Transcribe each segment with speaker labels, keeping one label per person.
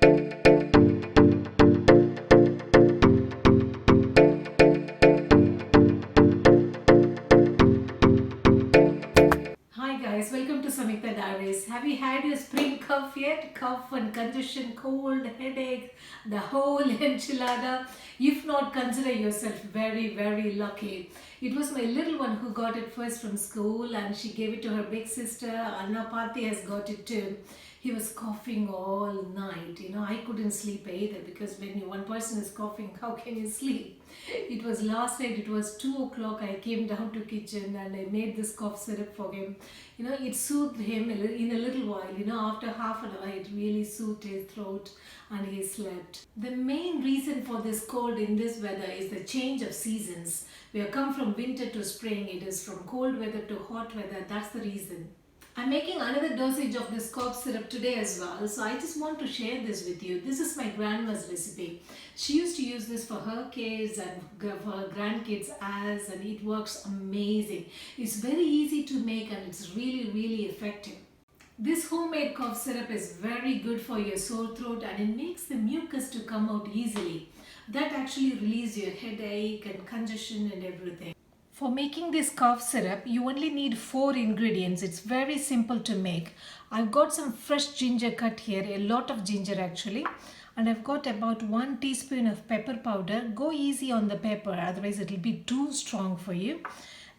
Speaker 1: Hi guys, welcome to Samyuktha Diaries. Have you had your spring cough yet? Cough and congestion, cold, headache, the whole enchilada? If not, consider yourself very, very lucky. It was my little one who got it first from school and she gave it to her big sister. Anna Pati has got it too. He was coughing all night. I couldn't sleep either because when one person is coughing, how can you sleep? It was last night, it was 2 o'clock. I came down to kitchen and I made this cough syrup for him. It soothed him in a little while. After half an hour, it really soothed his throat and he slept. The main reason for this cold in this weather is the change of seasons. We have come from winter to spring. It is from cold weather to hot weather. That's the reason. I'm making another dosage of this cough syrup today as well, so I just want to share this with you. This is my grandma's recipe. She used to use this for her kids and for her grandkids and it works amazing. It's very easy to make and it's really, really effective. This homemade cough syrup is very good for your sore throat and it makes the mucus to come out easily. That actually relieves your headache and congestion and everything. For making this cough syrup, you only need 4 ingredients. It's very simple to make. I've got some fresh ginger cut here, a lot of ginger actually. And I've got about 1 teaspoon of pepper powder. Go easy on the pepper, otherwise it'll be too strong for you.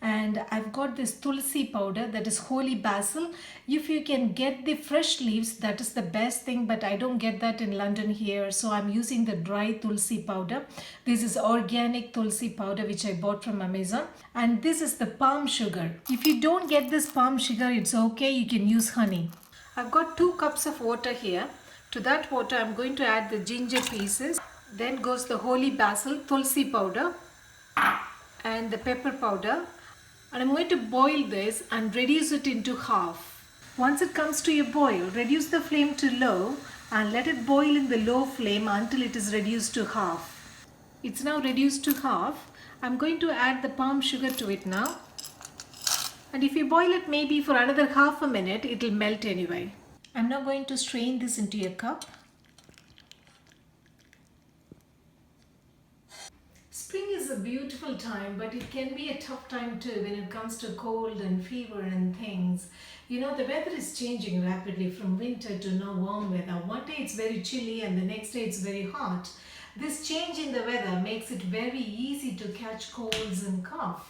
Speaker 1: And I've got this tulsi powder, that is holy basil. If you can get the fresh leaves, that is the best thing, but I don't get that in London here, so I'm using the dry tulsi powder. This is organic tulsi powder which I bought from Amazon, and this is the palm sugar. If you don't get this palm sugar, it's okay, you can use honey. I've got 2 cups of water here. To that water I'm going to add the ginger pieces, then goes the holy basil, tulsi powder and the pepper powder. And I'm going to boil this and reduce it into half. Once it comes to a boil, reduce the flame to low and let it boil in the low flame until it is reduced to half. It's now reduced to half. I'm going to add the palm sugar to it now. And if you boil it maybe for another half a minute, it will melt anyway. I'm now going to strain this into a cup. Spring is a beautiful time, but it can be a tough time too when it comes to cold and fever and things. The weather is changing rapidly from winter to now warm weather. One day it's very chilly and the next day it's very hot. This change in the weather makes it very easy to catch colds and cough.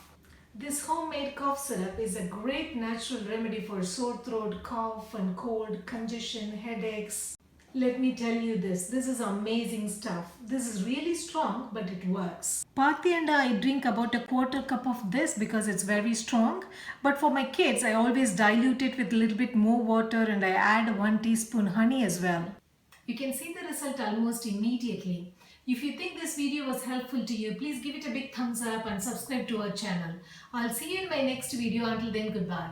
Speaker 1: This homemade cough syrup is a great natural remedy for sore throat, cough and cold, congestion, headaches. Let me tell you this is amazing stuff. This is really strong, but it works. Pati and I drink about a quarter cup of this because it's very strong. But for my kids, I always dilute it with a little bit more water and I add 1 teaspoon honey as well. You can see the result almost immediately. If you think this video was helpful to you, please give it a big thumbs up and subscribe to our channel. I'll see you in my next video. Until then, goodbye.